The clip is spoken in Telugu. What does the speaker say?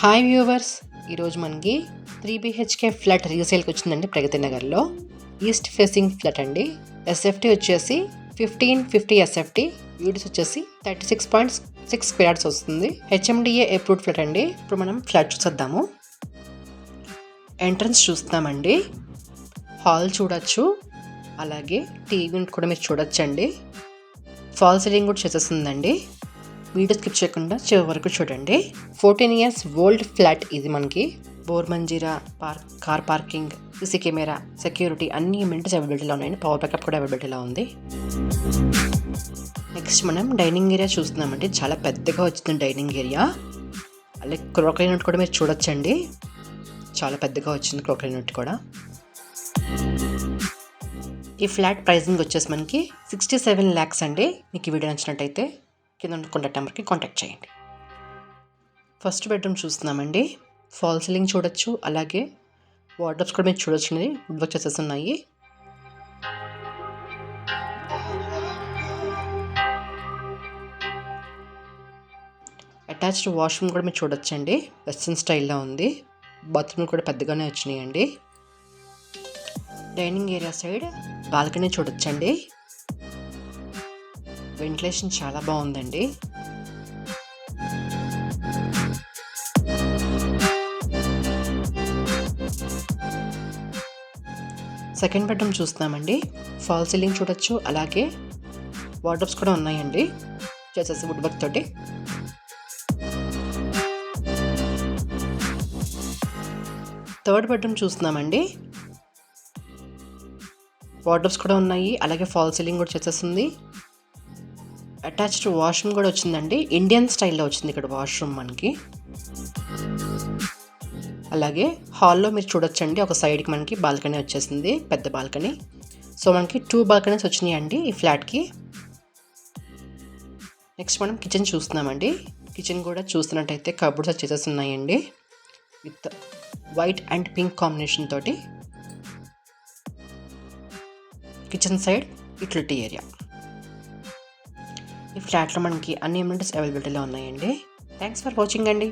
హాయ్ వ్యూవర్స్, ఈరోజు మనకి 3 BHK ఫ్లాట్ రీసేల్కి వచ్చిందండి ప్రగతి నగర్లో. ఈస్ట్ ఫేసింగ్ ఫ్లాట్ అండి. ఎస్ఎఫ్టీ వచ్చేసి 1550 ఎస్ఎఫ్టీ, యూడిస్ వచ్చేసి 36.6 స్క్వేర్స్ వస్తుంది. హెచ్ఎండిఏ అప్రూవ్డ్ ఫ్లాట్ అండి. ఇప్పుడు మనం ఫ్లాట్ చూసేద్దాము. ఎంట్రన్స్ చూస్తామండి. హాల్ చూడొచ్చు, అలాగే టీవీ కూడా మీరు చూడొచ్చండి. ఫాల్ సీలింగ్ కూడా చేసేస్తుందండి. వీడియో స్కిప్ చేయకుండా చివరి వరకు చూడండి. 14 years ఓల్డ్ ఫ్లాట్ ఇది. మనకి bore Manjira, car parking, CC camera, security అన్ని అమ్యూనిటీస్ అవైలబిలిటీలో ఉన్నాయండి. పవర్ బ్యాకప్ కూడా అవైలబిలిటీలో ఉంది. నెక్స్ట్ మనం డైనింగ్ ఏరియా చూస్తున్నామండి. చాలా పెద్దగా వచ్చింది డైనింగ్ ఏరియా. అలాగే క్రోకరీ యూనిట్ కూడా మీరు చూడొచ్చండి. చాలా పెద్దగా వచ్చింది క్రోకరీ యూనిట్ కూడా. ఈ ఫ్లాట్ ప్రైజింగ్ వచ్చేసి మనకి 67 lakhs అండి. మీకు ఈ వీడియో నచ్చినట్టయితే కింద ఉన్న కాంటాక్ట్ నెంబర్కి కాంటాక్ట్ చేయండి. ఫస్ట్ బెడ్రూమ్ చూస్తున్నామండి. ఫాల్ సీలింగ్ చూడొచ్చు, అలాగే వార్డ్రోబ్స్ కూడా మీరు చూడొచ్చు. వుడ్ వర్క్ చేసేస్తున్నాయి. అటాచ్డ్ వాష్రూమ్ కూడా మీరు చూడొచ్చండి. వెస్ట్రన్ స్టైల్లో ఉంది. బాత్రూమ్ కూడా పెద్దగానే వచ్చినాయండి. డైనింగ్ ఏరియా సైడ్ బాల్కనీ చూడొచ్చండి. వెంటిలేషన్ చాలా బాగుందండి. సెకండ్ బెడ్రూమ్ చూస్తున్నామండి. ఫాల్ సీలింగ్ చూడొచ్చు, అలాగే వార్డ్రోబ్స్ కూడా ఉన్నాయండి చేసేసి వుడ్ వర్క్ తోటి. థర్డ్ బెడ్రూమ్ చూస్తున్నామండి. వార్డ్రోబ్స్ కూడా ఉన్నాయి, అలాగే ఫాల్ సీలింగ్ కూడా చేసేస్తుంది. అటాచ్డ్ వాష్రూమ్ కూడా వచ్చిందండి. ఇండియన్ స్టైల్లో వచ్చింది ఇక్కడ వాష్రూమ్ మనకి. అలాగే హాల్లో మీరు చూడొచ్చండి, ఒక సైడ్కి మనకి బాల్కనీ వచ్చేసింది, పెద్ద బాల్కనీ. సో మనకి 2 బాల్కనీస్ వచ్చినాయండి ఈ ఫ్లాట్కి. నెక్స్ట్ మనం కిచెన్ చూస్తున్నామండి. కిచెన్ కూడా చూస్తున్నట్టయితే కబోర్డ్స్ వచ్చేసేసి ఉన్నాయండి, with white and pink combination తోటి. Kitchen side utility area. ఈ ఫ్లాట్లో మనకి అన్ని అమ్యూనిటీస్ అవైలబిలిటీలో ఉన్నాయండి. థ్యాంక్స్ ఫర్ వాచింగ్ అండి.